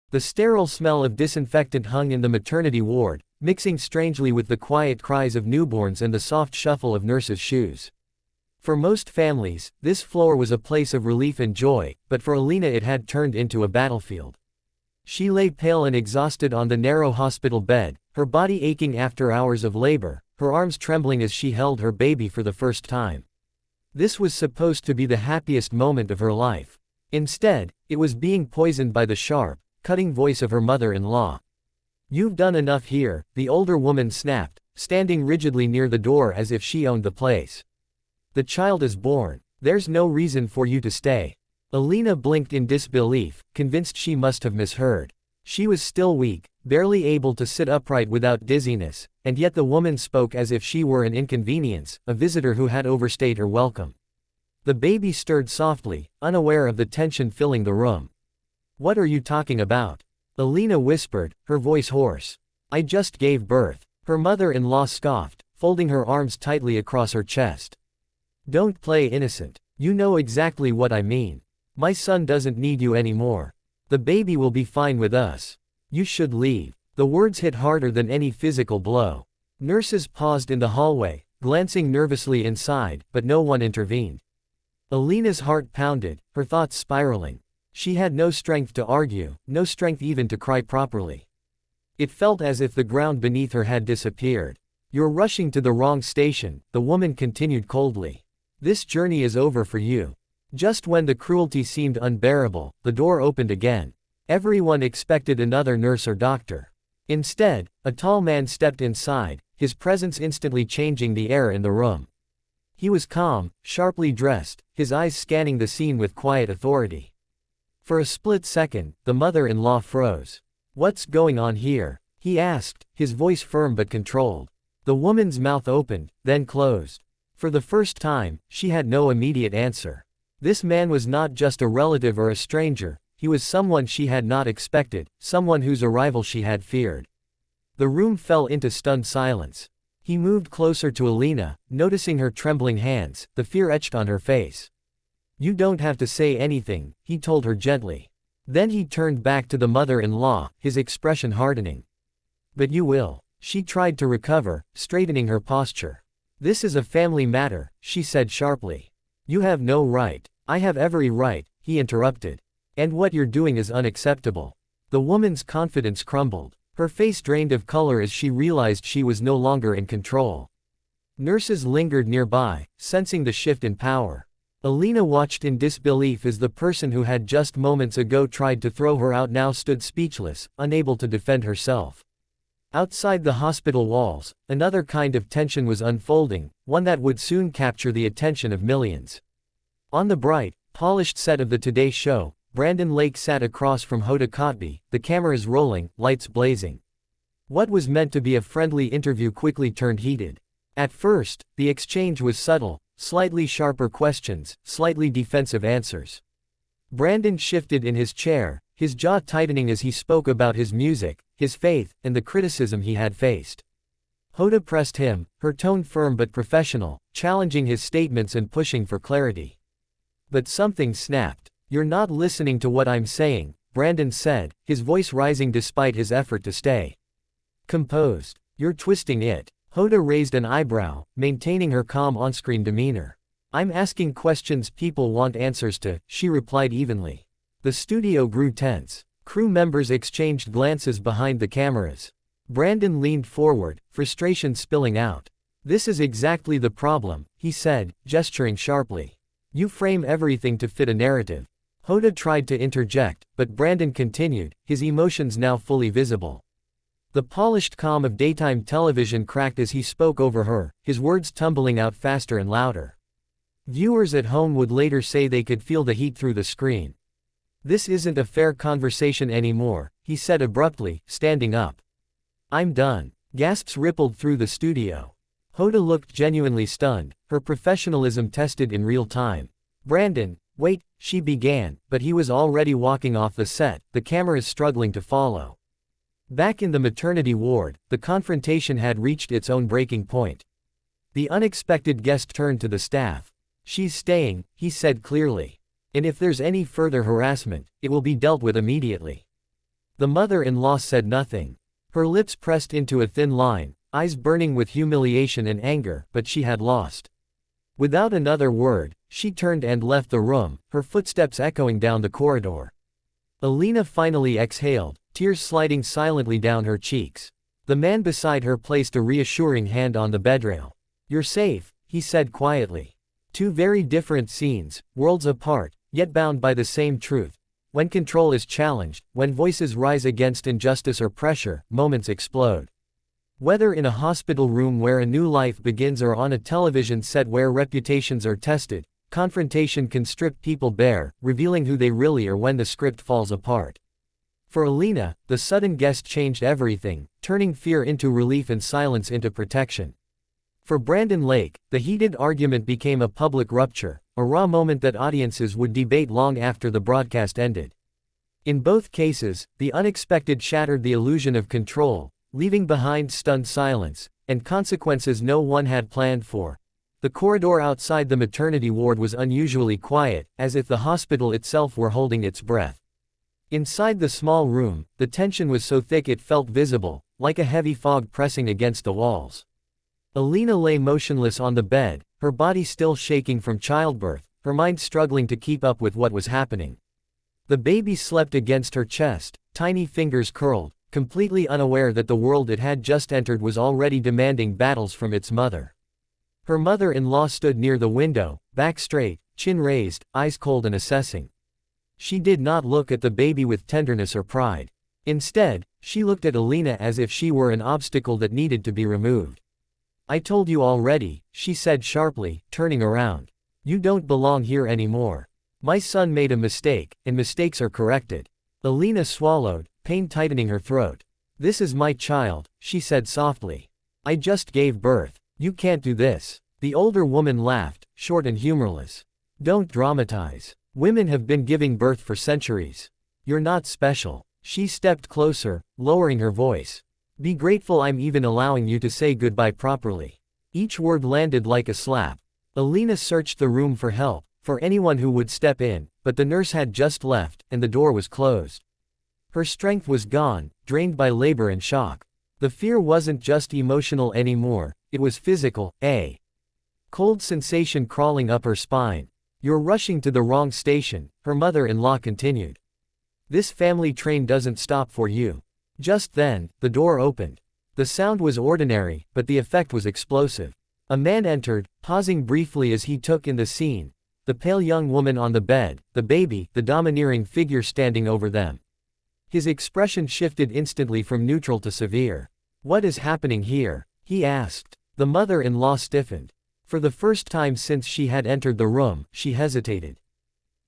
The sterile smell of disinfectant hung in the maternity ward, mixing strangely with the quiet cries of newborns and the soft shuffle of nurses' shoes. For most families, this floor was a place of relief and joy, but for Alina it had turned into a battlefield. She lay pale and exhausted on the narrow hospital bed, her body aching after hours of labor, her arms trembling as she held her baby for the first time. This was supposed to be the happiest moment of her life. Instead, it was being poisoned by the sharp, cutting voice of her mother-in-law. "You've done enough here," the older woman snapped, standing rigidly near the door as if she owned the place. "The child is born. There's no reason for you to stay." Alina blinked in disbelief, convinced she must have misheard. She was still weak, barely able to sit upright without dizziness, and yet the woman spoke as if she were an inconvenience, a visitor who had overstayed her welcome. The baby stirred softly, unaware of the tension filling the room. "What are you talking about?" Alina whispered, her voice hoarse. "I just gave birth." Her mother-in-law scoffed, folding her arms tightly across her chest. "Don't play innocent. You know exactly what I mean. My son doesn't need you anymore. The baby will be fine with us. You should leave." The words hit harder than any physical blow. Nurses paused in the hallway, glancing nervously inside, but no one intervened. Alina's heart pounded, her thoughts spiraling. She had no strength to argue, no strength even to cry properly. It felt as if the ground beneath her had disappeared. "You're rushing to the wrong station," the woman continued coldly. "This journey is over for you." Just when the cruelty seemed unbearable, the door opened again. Everyone expected another nurse or doctor. Instead, a tall man stepped inside, his presence instantly changing the air in the room. He was calm, sharply dressed, his eyes scanning the scene with quiet authority. For a split second, the mother-in-law froze. "What's going on here?" he asked, his voice firm but controlled. The woman's mouth opened, then closed. For the first time, she had no immediate answer. This man was not just a relative or a stranger, he was someone she had not expected, someone whose arrival she had feared. The room fell into stunned silence. He moved closer to Alina, noticing her trembling hands, the fear etched on her face. "You don't have to say anything," he told her gently. Then he turned back to the mother-in-law, his expression hardening. "But you will." She tried to recover, straightening her posture. "This is a family matter," she said sharply. "You have no right." "I have every right," he interrupted. "And what you're doing is unacceptable." The woman's confidence crumbled. Her face drained of color as she realized she was no longer in control. Nurses lingered nearby, sensing the shift in power. Alina watched in disbelief as the person who had just moments ago tried to throw her out now stood speechless, unable to defend herself. Outside the hospital walls, another kind of tension was unfolding, one that would soon capture the attention of millions. On the bright, polished set of the Today Show, Brandon Lake sat across from Hoda Kotb, the cameras rolling, lights blazing. What was meant to be a friendly interview quickly turned heated. At first, the exchange was subtle, slightly sharper questions, slightly defensive answers. Brandon shifted in his chair, his jaw tightening as he spoke about his music, his faith, and the criticism he had faced. Hoda pressed him, her tone firm but professional, challenging his statements and pushing for clarity. But something snapped. "You're not listening to what I'm saying," Brandon said, his voice rising despite his effort to stay composed. "You're twisting it." Hoda raised an eyebrow, maintaining her calm on-screen demeanor. "I'm asking questions people want answers to," she replied evenly. The studio grew tense. Crew members exchanged glances behind the cameras. Brandon leaned forward, frustration spilling out. "This is exactly the problem," he said, gesturing sharply. "You frame everything to fit a narrative." Hoda tried to interject, but Brandon continued, his emotions now fully visible. The polished calm of daytime television cracked as he spoke over her, his words tumbling out faster and louder. Viewers at home would later say they could feel the heat through the screen. "This isn't a fair conversation anymore," he said abruptly, standing up. "I'm done." Gasps rippled through the studio. Hoda looked genuinely stunned, her professionalism tested in real time. "Brandon, wait," she began, but he was already walking off the set, the cameras struggling to follow. Back in the maternity ward, the confrontation had reached its own breaking point. The unexpected guest turned to the staff. "She's staying," he said clearly. "And if there's any further harassment, it will be dealt with immediately." The mother-in-law said nothing. Her lips pressed into a thin line, eyes burning with humiliation and anger, but she had lost. Without another word, she turned and left the room, her footsteps echoing down the corridor. Alina finally exhaled, tears sliding silently down her cheeks. The man beside her placed a reassuring hand on the bedrail. "You're safe," he said quietly. Two very different scenes, worlds apart, yet bound by the same truth. When control is challenged, when voices rise against injustice or pressure, moments explode. Whether in a hospital room where a new life begins or on a television set where reputations are tested, confrontation can strip people bare, revealing who they really are when the script falls apart. For Alina, the sudden guest changed everything, turning fear into relief and silence into protection. For Brandon Lake, the heated argument became a public rupture, a raw moment that audiences would debate long after the broadcast ended. In both cases, the unexpected shattered the illusion of control, leaving behind stunned silence, and consequences no one had planned for. The corridor outside the maternity ward was unusually quiet, as if the hospital itself were holding its breath. Inside the small room, the tension was so thick it felt visible, like a heavy fog pressing against the walls. Alina lay motionless on the bed, her body still shaking from childbirth, her mind struggling to keep up with what was happening. The baby slept against her chest, tiny fingers curled, completely unaware that the world it had just entered was already demanding battles from its mother. Her mother-in-law stood near the window, back straight, chin raised, eyes cold and assessing. She did not look at the baby with tenderness or pride. Instead, she looked at Alina as if she were an obstacle that needed to be removed. "I told you already," she said sharply, turning around. "You don't belong here anymore. My son made a mistake, and mistakes are corrected." Alina swallowed, pain tightening her throat. "This is my child," she said softly. "I just gave birth. You can't do this." The older woman laughed, short and humorless. "Don't dramatize. Women have been giving birth for centuries. You're not special." She stepped closer, lowering her voice. "Be grateful I'm even allowing you to say goodbye properly." Each word landed like a slap. Alina searched the room for help, for anyone who would step in, but the nurse had just left, and the door was closed. Her strength was gone, drained by labor and shock. The fear wasn't just emotional anymore, it was physical, a cold sensation crawling up her spine. "You're rushing to the wrong station," her mother-in-law continued. "This family train doesn't stop for you." Just then, the door opened. The sound was ordinary, but the effect was explosive. A man entered, pausing briefly as he took in the scene. The pale young woman on the bed, the baby, the domineering figure standing over them. His expression shifted instantly from neutral to severe. "What is happening here?" he asked. The mother-in-law stiffened. For the first time since she had entered the room, she hesitated.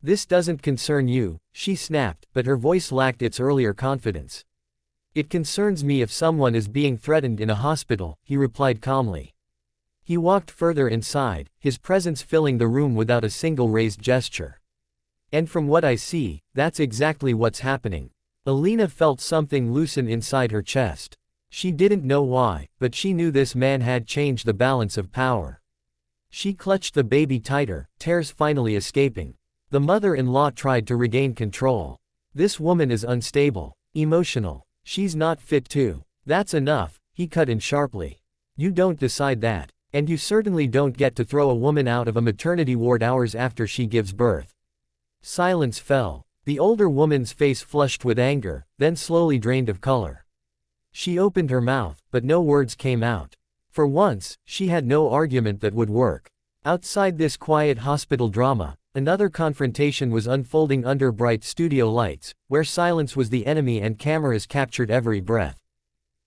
"This doesn't concern you," she snapped, but her voice lacked its earlier confidence. "It concerns me if someone is being threatened in a hospital," he replied calmly. He walked further inside, his presence filling the room without a single raised gesture. "And from what I see, that's exactly what's happening." Alina felt something loosen inside her chest. She didn't know why, but she knew this man had changed the balance of power. She clutched the baby tighter, tears finally escaping. The mother-in-law tried to regain control. "This woman is unstable, emotional. She's not fit to." "That's enough," he cut in sharply. "You don't decide that. And you certainly don't get to throw a woman out of a maternity ward hours after she gives birth." Silence fell. The older woman's face flushed with anger, then slowly drained of color. She opened her mouth, but no words came out. For once, she had no argument that would work. Outside this quiet hospital drama, another confrontation was unfolding under bright studio lights, where silence was the enemy and cameras captured every breath.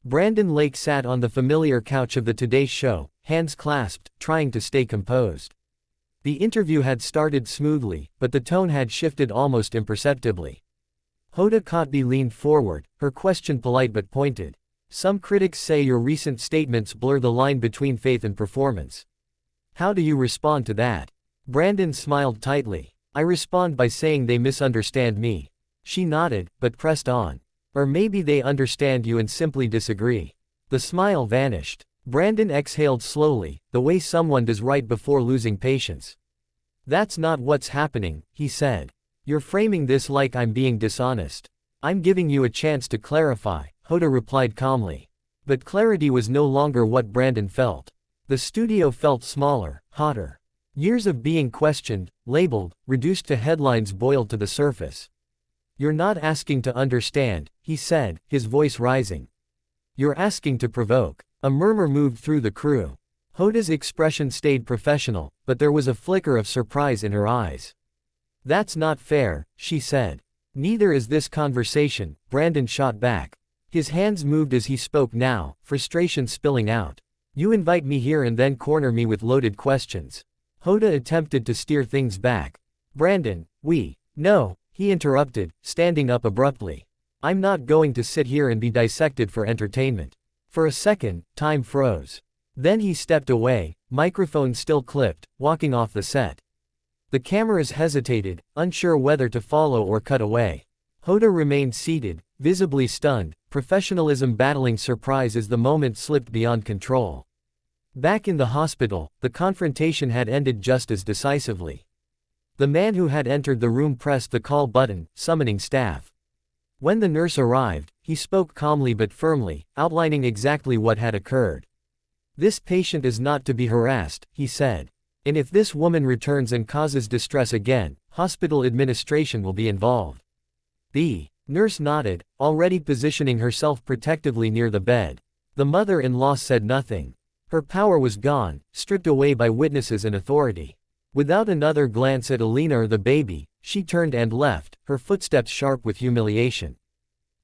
Brandon Lake sat on the familiar couch of the Today Show, hands clasped, trying to stay composed. The interview had started smoothly, but the tone had shifted almost imperceptibly. Hoda Kotb leaned forward, her question polite but pointed. "Some critics say your recent statements blur the line between faith and performance. How do you respond to that?" Brandon smiled tightly. "I respond by saying they misunderstand me." She nodded, but pressed on. "Or maybe they understand you and simply disagree." The smile vanished. Brandon exhaled slowly, the way someone does right before losing patience. "That's not what's happening," he said. "You're framing this like I'm being dishonest." I'm giving you a chance to clarify, Hoda replied calmly. But clarity was no longer what Brandon felt. The studio felt smaller, hotter. Years of being questioned, labeled, reduced to headlines boiled to the surface. You're not asking to understand, he said, his voice rising. You're asking to provoke. A murmur moved through the crew. Hoda's expression stayed professional, but there was a flicker of surprise in her eyes. That's not fair, she said. Neither is this conversation, Brandon shot back. His hands moved as he spoke now, frustration spilling out. You invite me here and then corner me with loaded questions. Hoda attempted to steer things back. Brandon, No, he interrupted, standing up abruptly. I'm not going to sit here and be dissected for entertainment. For a second, time froze. Then he stepped away, microphone still clipped, walking off the set. The cameras hesitated, unsure whether to follow or cut away. Hoda remained seated, visibly stunned, professionalism battling surprise as the moment slipped beyond control. Back in the hospital, the confrontation had ended just as decisively. The man who had entered the room pressed the call button, summoning staff. When the nurse arrived, he spoke calmly but firmly, outlining exactly what had occurred. This patient is not to be harassed, he said. And if this woman returns and causes distress again, hospital administration will be involved. The nurse nodded, already positioning herself protectively near the bed. The mother-in-law said nothing. Her power was gone, stripped away by witnesses and authority. Without another glance at Alina or the baby, she turned and left, her footsteps sharp with humiliation.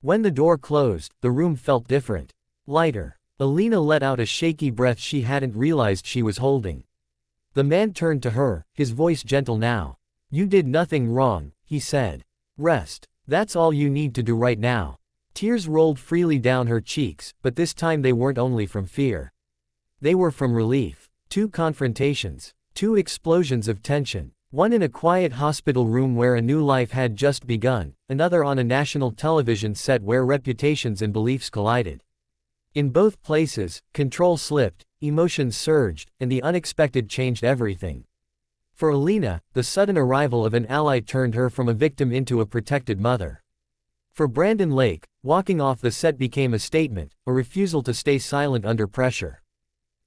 When the door closed, the room felt different. Lighter. Alina let out a shaky breath she hadn't realized she was holding. The man turned to her, his voice gentle now. You did nothing wrong, he said. Rest. That's all you need to do right now. Tears rolled freely down her cheeks, but this time they weren't only from fear. They were from relief. 2 confrontations. 2 explosions of tension. One in a quiet hospital room where a new life had just begun, another on a national television set where reputations and beliefs collided. In both places, control slipped, emotions surged, and the unexpected changed everything. For Alina, the sudden arrival of an ally turned her from a victim into a protected mother. For Brandon Lake, walking off the set became a statement, a refusal to stay silent under pressure.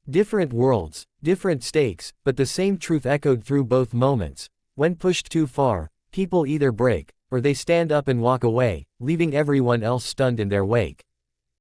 Different worlds, different stakes, but the same truth echoed through both moments. When pushed too far, people either break, or they stand up and walk away, leaving everyone else stunned in their wake.